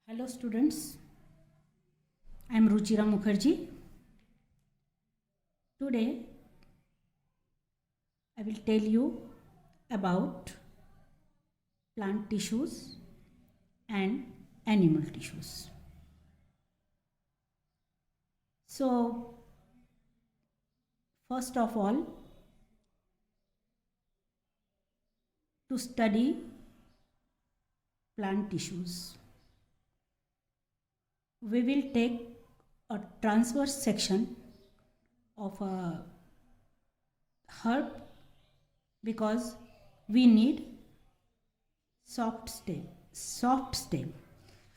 Hello students, I am Ruchira Mukherjee. Today I will tell you about plant tissues and animal tissues. So first of all, to study plant tissues, we will take a transverse section of a herb because we need soft stem.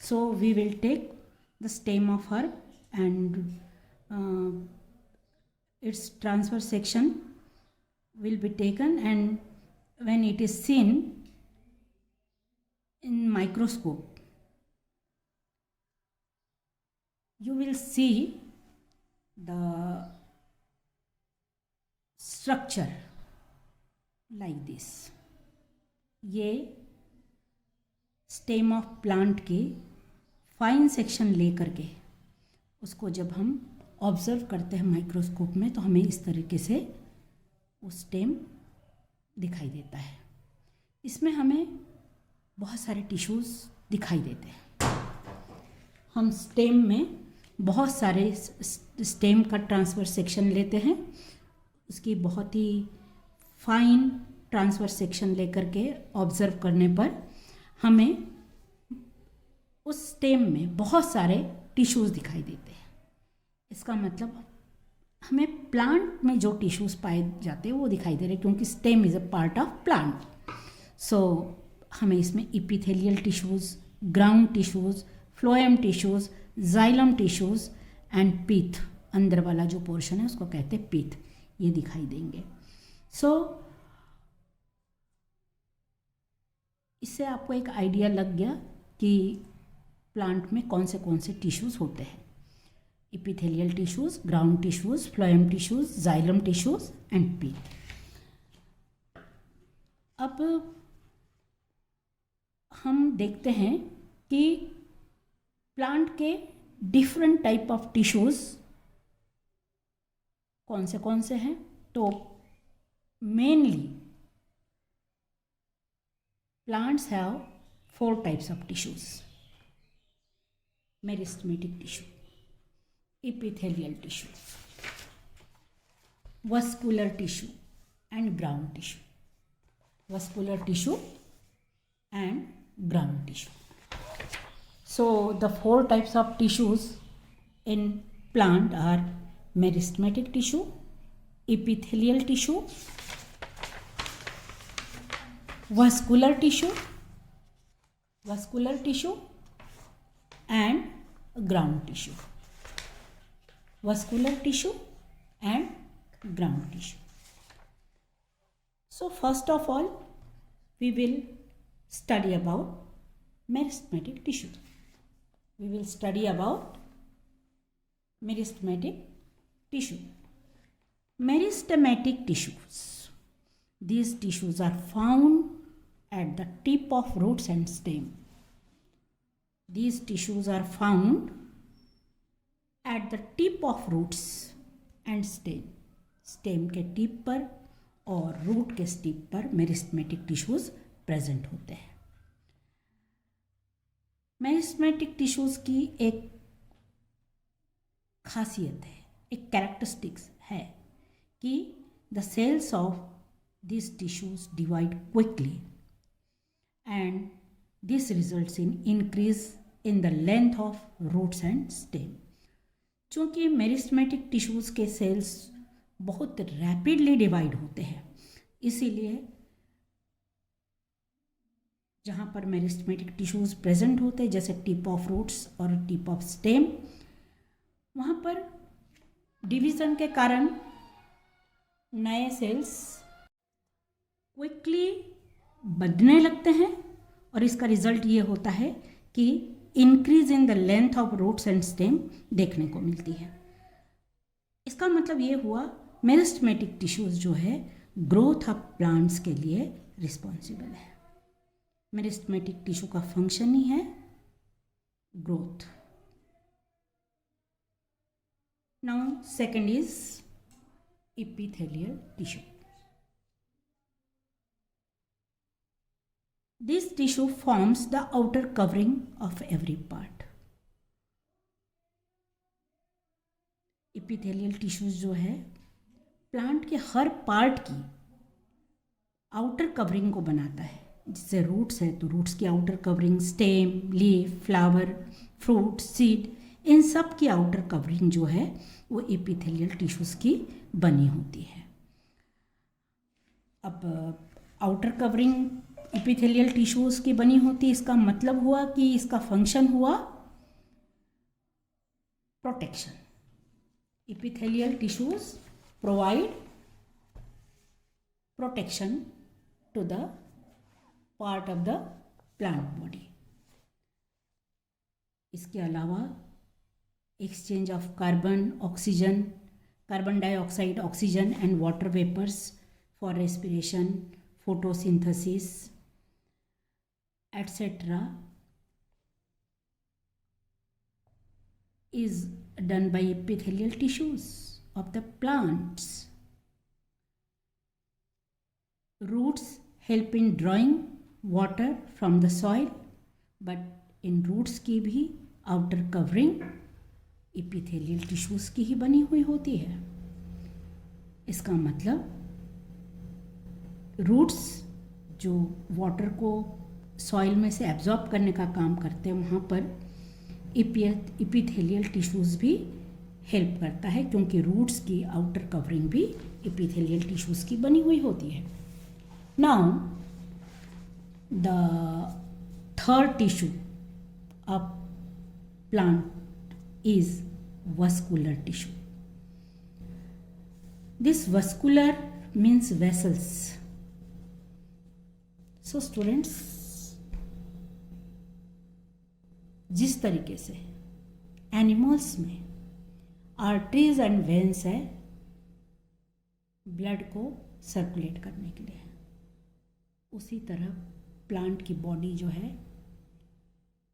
So we will take the stem of herb and its transverse section will be taken, and when it is seen in microscope, you will see the structure like this. ये stem of plant के fine section लेकर के उसको जब हम observe करते हैं microscope में तो हमें इस तरीके से वो स्टेम दिखाई देता है. इसमें हमें बहुत सारे टिश्यूज़ दिखाई देते हैं. हम स्टेम में बहुत सारे स्टेम का ट्रांसवर्स सेक्शन लेते हैं. उसकी बहुत ही फाइन ट्रांसवर्स सेक्शन लेकर के ऑब्जर्व करने पर हमें उस स्टेम में बहुत सारे टिश्यूज़ दिखाई देते हैं. इसका मतलब हमें प्लांट में जो टिश्यूज़ पाए जाते हैं वो दिखाई दे रहे हैं, क्योंकि stem is a part of plant. So हमें इसमें epithelial tissues, ground tissues, phloem tissues, xylem tissues and pith, अंदर वाला जो पोर्शन है उसको कहते हैं पीथ, ये दिखाई देंगे. सो इससे आपको एक आइडिया लग गया कि प्लांट में कौन से टिश्यूज़ होते हैं. Epithelial tissues, ground tissues, phloem tissues, xylem tissues and pith. अब हम देखते हैं कि प्लांट के डिफरेंट टाइप ऑफ टिश्यूज़ कौन से हैं. तो mainly plants have 4 types of tissues: meristematic tissue, epithelial tissue, vascular tissue and ground tissue. Vascular tissue and ground tissue. So the 4 types of tissues in plant are meristematic tissue, epithelial tissue, vascular tissue and ground tissue. Vascular tissue and ground tissue. So first of all, we will study about meristematic tissue. We will study about meristematic tissue. Meristematic tissues. These tissues are found at the tip of roots and stem. These tissues are found at the tip of roots and stem. Stem के tip पर और root के tip पर meristematic tissues present होते हैं. Meristematic tissues की एक खासियत है, एक कैरेक्टरिस्टिक्स है कि the cells of these tissues divide quickly and this results in increase in the length of roots and stem. चूँकि मेरिस्टेमेटिक टिश्यूज़ के सेल्स बहुत रैपिडली डिवाइड होते हैं, इसीलिए जहाँ पर मेरिस्टेमेटिक टिश्यूज़ प्रेजेंट होते हैं जैसे टिप ऑफ रूट्स और टिप ऑफ स्टेम, वहाँ पर डिवीज़न के कारण नए सेल्स क्विकली बढ़ने लगते हैं और इसका रिजल्ट ये होता है कि increase in the length of roots and stem देखने को मिलती है. इसका मतलब ये हुआ मेरिस्टेमेटिक टिश्यूज़ जो है ग्रोथ ऑफ प्लांट्स के लिए रिस्पॉन्सिबल है. मेरिस्टेमेटिक टिश्यू का फंक्शन ही है growth. Now second is epithelial tissue. This tissue forms the outer covering of every part. epithelial tissues जो है प्लांट के हर पार्ट की आउटर कवरिंग को बनाता है. जैसे रूट्स है तो रूट्स की outer covering, stem, leaf, flower, fruit, seed, इन सब की आउटर कवरिंग जो है वो एपिथेलियल टिश्यूज की बनी होती है. अब आउटर कवरिंग एपिथेलियल टिश्यूज की बनी होती है, इसका मतलब हुआ कि इसका फंक्शन हुआ protection. Epithelial tissues provide protection to the part of the plant body. इसके अलावा exchange of carbon, oxygen, carbon dioxide, oxygen and water vapours for respiration, photosynthesis etcetera is done by epithelial tissues of the plants. Roots help in drawing water from the soil, but in roots की भी outer covering epithelial tissues की ही बनी हुई होती है. इसका मतलब roots जो water को soil में से absorb करने का काम करते हैं, वहाँ पर एपिथेलियल टिश्यूज भी हेल्प करता है, क्योंकि रूट्स की आउटर कवरिंग भी एपिथेलियल टिश्यूज की बनी हुई होती है. Now the third tissue of plant is vascular tissue. This vascular means vessels. So students, जिस तरीके से एनिमल्स में आर्टरीज एंड वेन्स है ब्लड को सर्कुलेट करने के लिए, उसी तरह प्लांट की बॉडी जो है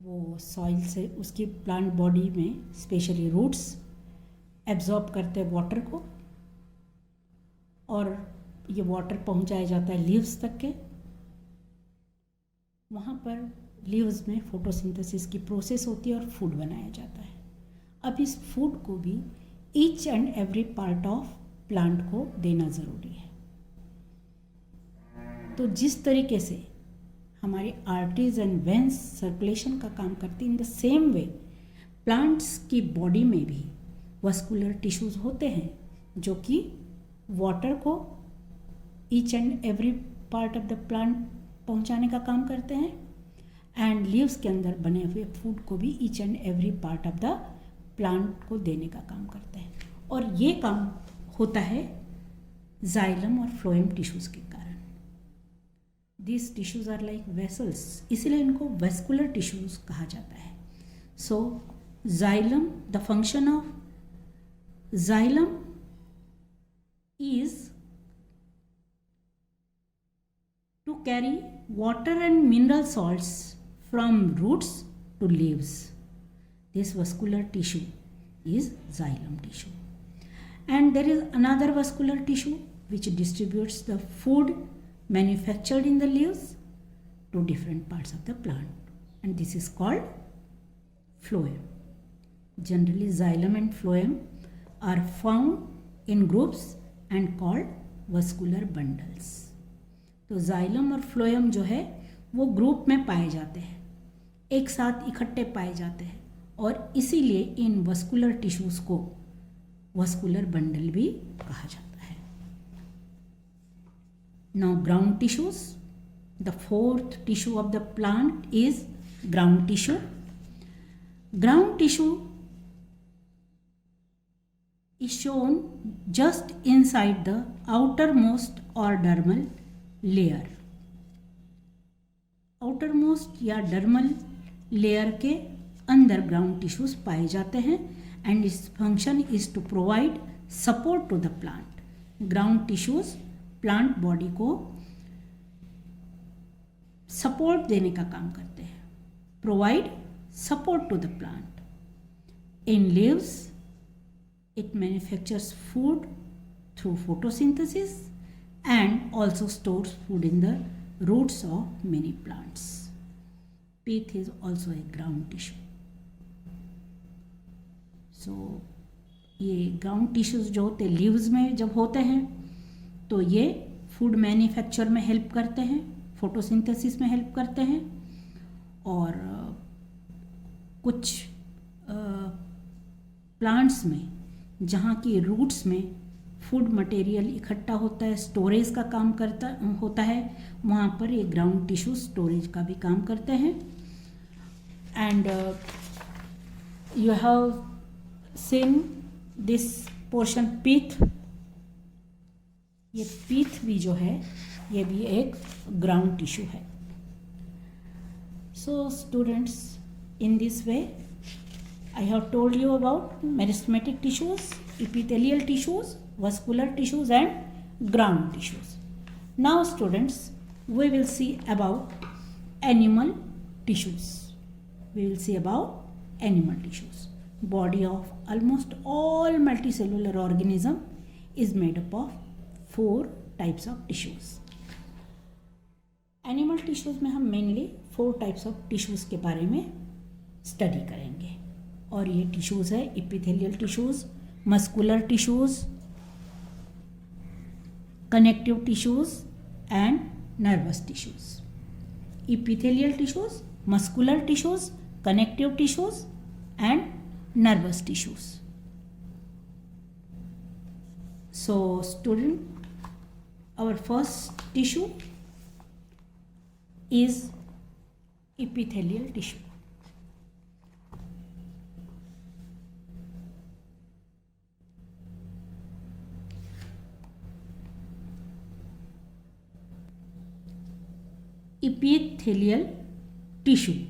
वो सॉइल से, उसकी प्लांट बॉडी में स्पेशली रूट्स एब्जॉर्ब करते हैं वाटर को, और ये वाटर पहुंचाया जाता है लीव्स तक के. वहाँ पर लीव्स में फोटोसिंथेसिस की प्रोसेस होती है और फूड बनाया जाता है. अब इस फूड को भी each and every part of plant को देना ज़रूरी है. तो जिस तरीके से हमारी आर्टरीज एंड वेन्स सर्कुलेशन का काम करती है, in the same way plants की बॉडी में भी वस्कुलर टिश्यूज होते हैं जो कि वाटर को each and every part of the plant पहुंचाने का काम करते हैं, एंड लीव्स के अंदर बने हुए फूड को भी each and every part of the plant को देने का काम करते हैं. और ये काम होता है जाइलम और फ्लोएम टिश्यूज के कारण. This tissues are like vessels, इसलिए इनको वेस्कुलर टिश्यूज कहा जाता है. So xylem, the function of xylem is to carry water and mineral salts from roots to leaves. This vascular tissue is xylem tissue. And there is another vascular tissue which distributes the food manufactured in the leaves to different parts of the plant, and this is called phloem. Generally xylem and phloem are found in groups and called vascular bundles. तो xylem और phloem जो है वो group में पाए जाते हैं, एक साथ इकट्ठे पाए जाते हैं, और इसीलिए इन वस्कुलर टिश्यूज को वस्कुलर बंडल भी कहा जाता है. Now ground tissues, the fourth tissue of the plant is ground tissue. Ground tissue is shown just inside the outermost और डर्मल लेयर. आउटरमोस्ट या डर्मल लेयर के अंदर ग्राउंड टिश्यूज पाए जाते हैं, एंड इस function is to provide support to the plant. Ground tissues plant body को support देने का काम करते हैं. Provide support to the plant. In leaves, it manufactures food through photosynthesis and also stores food in the roots of many plants. Pith is also a ground tissue. So ये ground tissues जो होते हैं leaves में जब होते हैं तो ये फूड मैन्युफैक्चर में हेल्प करते हैं, फोटोसिंथेसिस में हेल्प करते हैं, और कुछ प्लांट्स में जहाँ की रूट्स में फूड मटेरियल इकट्ठा होता है, स्टोरेज का काम होता है, वहाँ पर ये ग्राउंड टिश्यू स्टोरेज का भी काम करते हैं. And you have seen this portion pith. ये पीथ भी जो है ये भी एक ग्राउंड टिश्यू है. So students, in this way I have told you about meristematic tissues, epithelial tissues, vascular tissues and ground tissues. Now students, we will see about animal tissues. We will see about animal tissues. Body of almost all multicellular organism is made up of 4 types of tissues. Animal tissues में हम mainly 4 types of tissues के बारे में study करेंगे, और ये tissues है epithelial tissues, muscular tissues, connective tissues and nervous tissues. Epithelial tissues, muscular tissues, connective tissues and nervous tissues. So student, our first tissue is epithelial tissue. Epithelial tissue.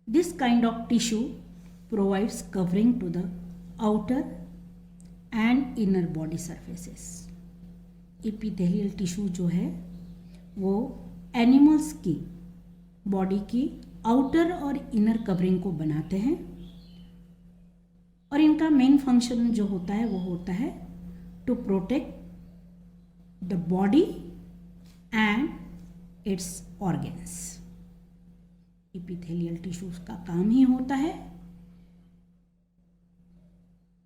This kind of tissue provides covering to the outer and inner body surfaces. Epithelial tissue जो है वो animals की body की outer और inner covering को बनाते हैं, और इनका मेन फंक्शन जो होता है वो होता है to protect the body and its organs. Epithelial tissues का काम ही होता है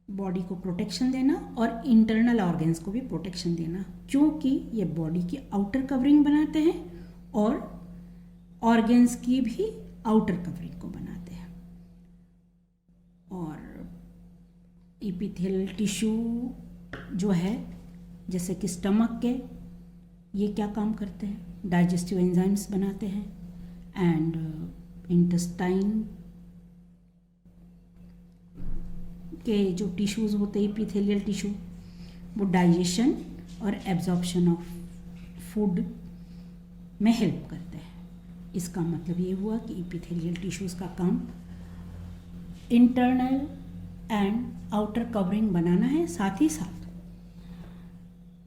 बॉडी को प्रोटेक्शन देना और इंटरनल ऑर्गन्स को भी प्रोटेक्शन देना, क्योंकि ये बॉडी की आउटर कवरिंग बनाते हैं और ऑर्गन्स की भी आउटर कवरिंग को बनाते हैं. और इपिथेलियल टिश्यू जो है जैसे कि स्टमक के, ये क्या काम करते हैं? डाइजेस्टिव एंजाइम्स बनाते हैं, एंड इंटेस्टाइन के जो टिश्यूज़ होते हैं इपिथेलियल टिश्यू, वो डाइजेशन और एब्जॉर्प्शन ऑफ फूड में हेल्प करते हैं. इसका मतलब ये हुआ कि इपिथेलियल टिश्यूज़ का काम इंटरनल एंड आउटर कवरिंग बनाना है. साथ ही साथ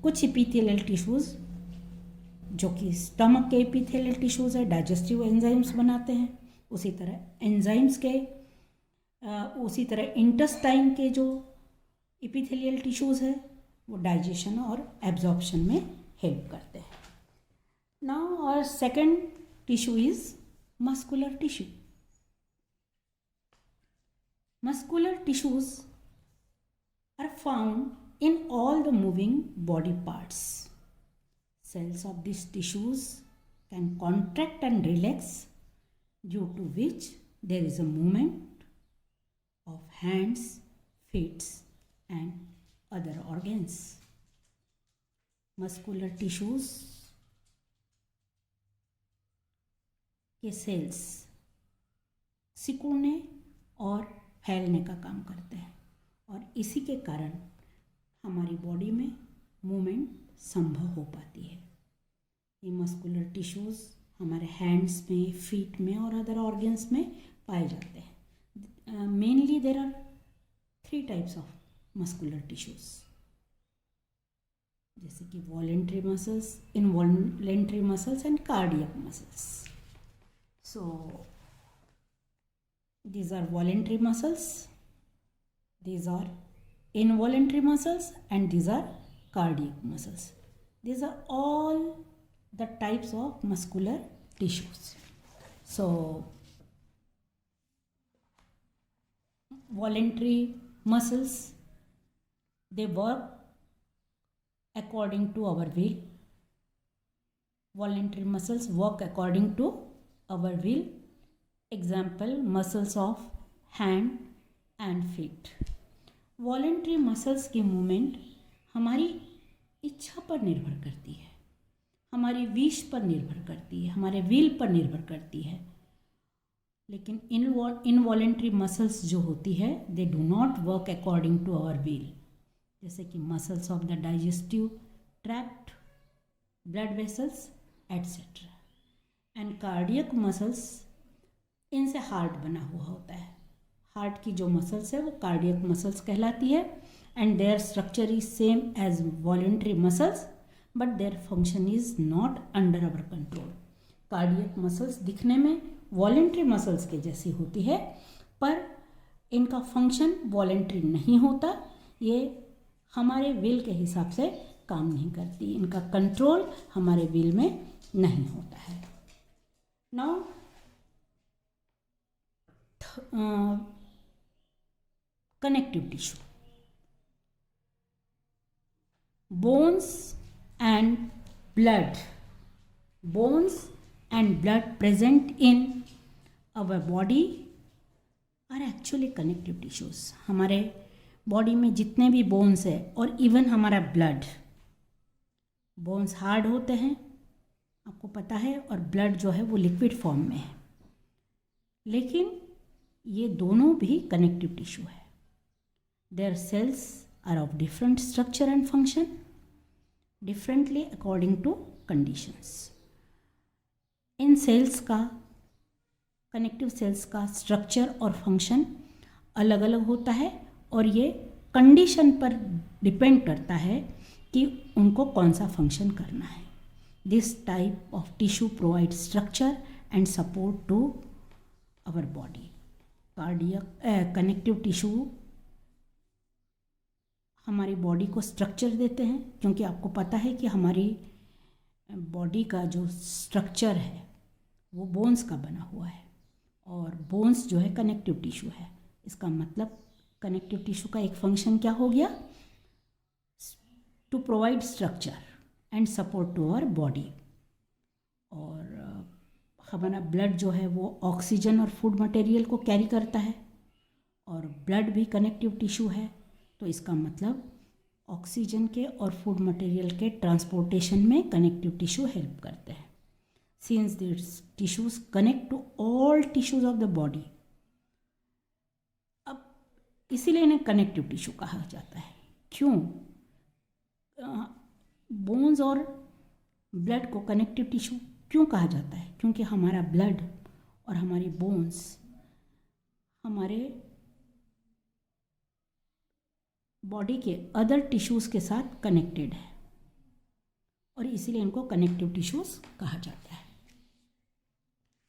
कुछ इपिथेलियल टिश्यूज़ जो कि स्टमक के एपिथेलियल टिश्यूज़ है डाइजेस्टिव एंजाइम्स बनाते हैं, उसी तरह इंटेस्टाइन के जो एपिथेलियल टिश्यूज़ है वो डाइजेशन और एब्जॉर्प्शन में हेल्प करते हैं. Now our second tissue is muscular tissue. Muscular tissues are found in all the moving body parts. Cells of these tissues can contract and relax, due to which there is a movement of hands, feet and other organs. Muscular tissues के sales सिकुड़ने और फैलने का काम करते हैं, और इसी के कारण हमारी बॉडी में मूवमेंट संभव हो पाती है. ये मस्कुलर टिश्यूज़ हमारे हैंड्स में, फीट में और अदर ऑर्गन्स में पाए जाते हैं. Mainly there are 3 types of muscular tissues, जैसे कि voluntary muscles, involuntary muscles and cardiac muscles. So these are voluntary muscles, these are involuntary muscles, and these are cardiac muscles. These are all the types of muscular tissues. So voluntary muscles, they work according to our will. Voluntary muscles work according to our will. Example, muscles of hand and feet. Voluntary muscles की movement हमारी इच्छा पर निर्भर करती है, हमारी wish पर निर्भर करती है, हमारे विल पर निर्भर करती है. लेकिन इनवॉलेंट्री मसल्स जो होती है, they do not work according to our will. जैसे कि muscles of the digestive tract, blood vessels etcetera. And cardiac muscles, इनसे हार्ट बना हुआ होता है. हार्ट की जो मसल्स है वो कार्डियक मसल्स कहलाती है. And their structure is same as voluntary muscles, but their function is not under our control. Cardiac muscles दिखने में वॉलेंट्री मसल्स के जैसी होती है, पर इनका फंक्शन वॉलेंट्री नहीं होता. ये हमारे विल के हिसाब से काम नहीं करती, इनका कंट्रोल हमारे विल में नहीं होता है. Now connective tissue, bones and blood present in our body are actually connective tissues. हमारे बॉडी में जितने भी बोन्स है और इवन हमारा ब्लड, बोन्स हार्ड होते हैं आपको पता है, और ब्लड जो है वो लिक्विड फॉर्म में है. लेकिन ये दोनों भी कनेक्टिव टिश्यू है. Their cells are of different structure and function, differently according to conditions. इन सेल्स का, कनेक्टिव सेल्स का स्ट्रक्चर और फंक्शन अलग अलग होता है, और ये कंडीशन पर डिपेंड करता है कि उनको कौन सा फंक्शन करना है. This type of tissue provide structure and support to our body. Cardiac connective tissue हमारी बॉडी को स्ट्रक्चर देते हैं, क्योंकि आपको पता है कि हमारी बॉडी का जो स्ट्रक्चर है वो बोन्स का बना हुआ है, और बोन्स जो है कनेक्टिव टिश्यू है. इसका मतलब कनेक्टिव टिश्यू का एक फंक्शन क्या हो गया, to provide structure and support to our body. और हमारा ब्लड जो है वो ऑक्सीजन और फूड मटेरियल को कैरी करता है, और ब्लड भी कनेक्टिव टिश्यू है. तो इसका मतलब ऑक्सीजन के और फूड मटेरियल के ट्रांसपोर्टेशन में कनेक्टिव टिश्यू हेल्प करते हैं. Since this tissues connect to all tissues of the body, अब इसीलिए इन्हें कनेक्टिव टिश्यू कहा जाता है. क्यों? बोन्स और ब्लड को कनेक्टिव टिश्यू क्यों कहा जाता है? क्योंकि हमारा ब्लड और हमारी बोन्स हमारे बॉडी के अदर टिश्यूज़ के साथ कनेक्टेड है, और इसीलिए इनको कनेक्टिव टिश्यूज़ कहा जाता है.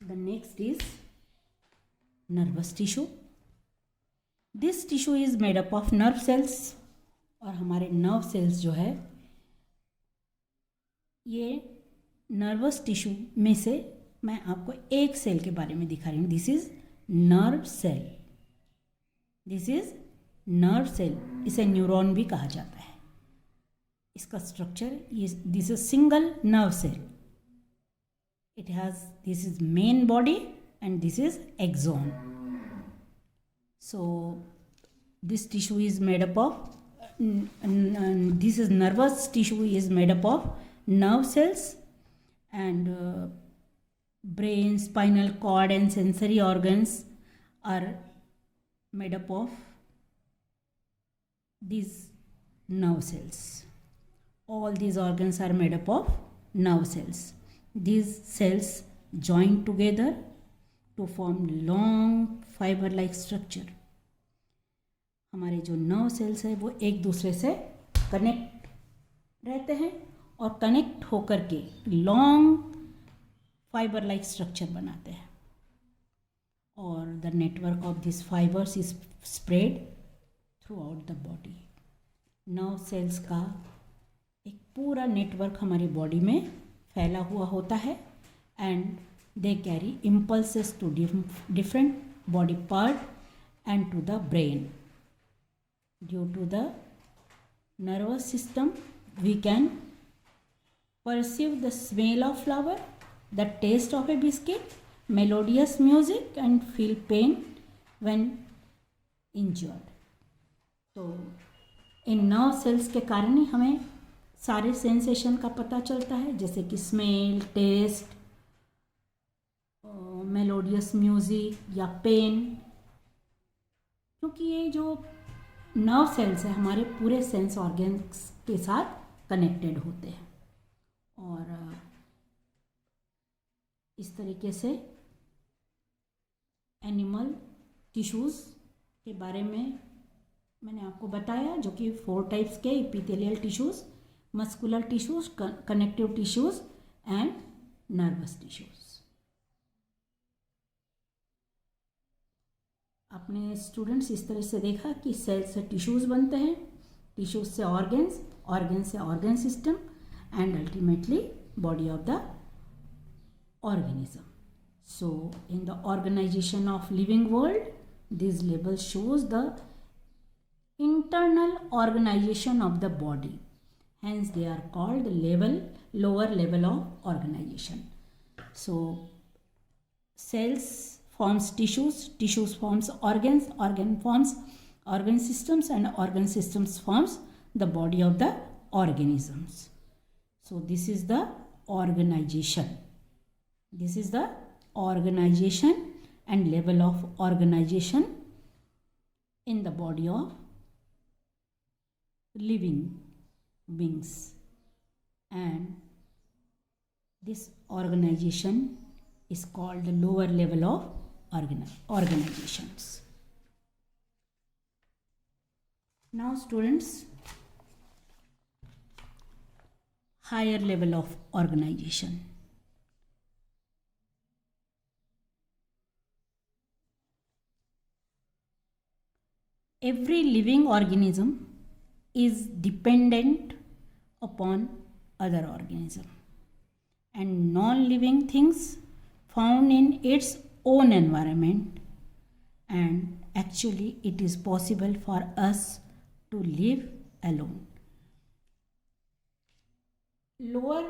The next is nervous tissue. This tissue is made up of nerve sales, और हमारे नर्व सेल्स जो है ये नर्वस टिश्यू में से मैं आपको एक सेल के बारे में दिखा रही हूँ. This is nerve cell. This is nerve cell. इसे न्यूरॉन भी कहा जाता है. इसका structure, this is single nerve cell. It has, this is main body and this is axon. So this tissue is made up of, this is nervous tissue is made up of nerve cells and brain, spinal cord and sensory organs are made up of these nerve cells. All these organs are made up of nerve cells. These cells join together to form long fiber like structure. हमारे जो nerve cells है वो एक दूसरे से connect रहते हैं और कनेक्ट होकर के लॉन्ग फाइबर लाइक स्ट्रक्चर बनाते हैं. और the network of these fibers is spread throughout the body. Nerve cells का एक पूरा नेटवर्क हमारी बॉडी में फैला हुआ होता है and they carry impulses to different body part and to the brain. Due to the nervous system, we can perceive the smell of flower, the taste of a biscuit, melodious music and feel pain when injured. तो इन nerve cells के कारण ही हमें सारे sensation का पता चलता है, जैसे कि स्मेल, टेस्ट, मेलोडियस म्यूजिक या पेन, क्योंकि ये जो नर्व सेल्स है हमारे पूरे सेंस ऑर्गन्स के साथ कनेक्टेड होते हैं। और इस तरीके से एनिमल टिश्यूज़ के बारे में मैंने आपको बताया, जो कि 4 टाइप्स के epithelial tissues, muscular tissues, connective tissues and nervous tissues. अपने स्टूडेंट्स इस तरह से देखा कि सेल से टिश्यूज़ बनते हैं, टिश्यूज़ से ऑर्गन्स, ऑर्गन्स से organ system and ultimately body of the organism. So in the organisation of living world this लेबल shows the internal organisation of the body, hence they are called the lower level of organization. So cells forms tissues, tissues forms organs, organ forms organ systems and organ systems forms the body of the organisms. So this is the organization. This is the organization and level of organization in the body of living beings, and this organization is called the lower level of organizations. Now students, higher level of organization. Every living organism is dependent upon other organism, and non-living things found in its own environment, and actually it is possible for us to live alone. Lower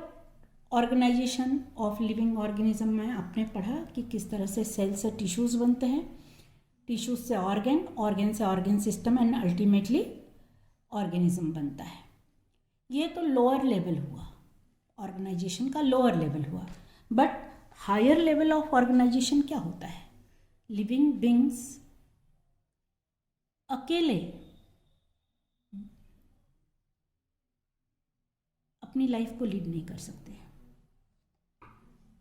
organisation of living organism में आपने पढ़ा कि किस तरह से cell से tissues बनते हैं, टिश्यूज से ऑर्गन, ऑर्गन से organ system and ultimately organism बनता है। ये तो लोअर लेवल हुआ, ऑर्गेनाइजेशन का लोअर लेवल हुआ। But higher level of organisation क्या होता है? लिविंग बींग्स अकेले अपनी लाइफ को लीड नहीं कर सकते,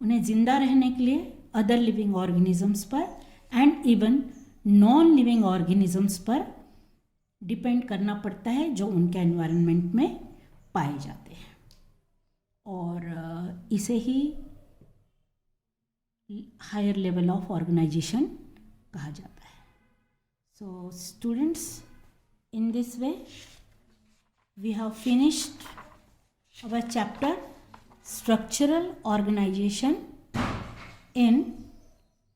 उन्हें जिंदा रहने के लिए अदर लिविंग ऑर्गेनिजम्स पर and even non living organisms पर डिपेंड करना पड़ता है, जो उनके एनवायरनमेंट में पाए जाते हैं, और इसे ही हायर लेवल ऑफ ऑर्गेनाइजेशन कहा जाता है। So students, in this way we have finished our chapter structural organization in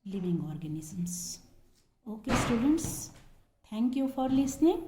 living organisms. Okay students, thank you for listening.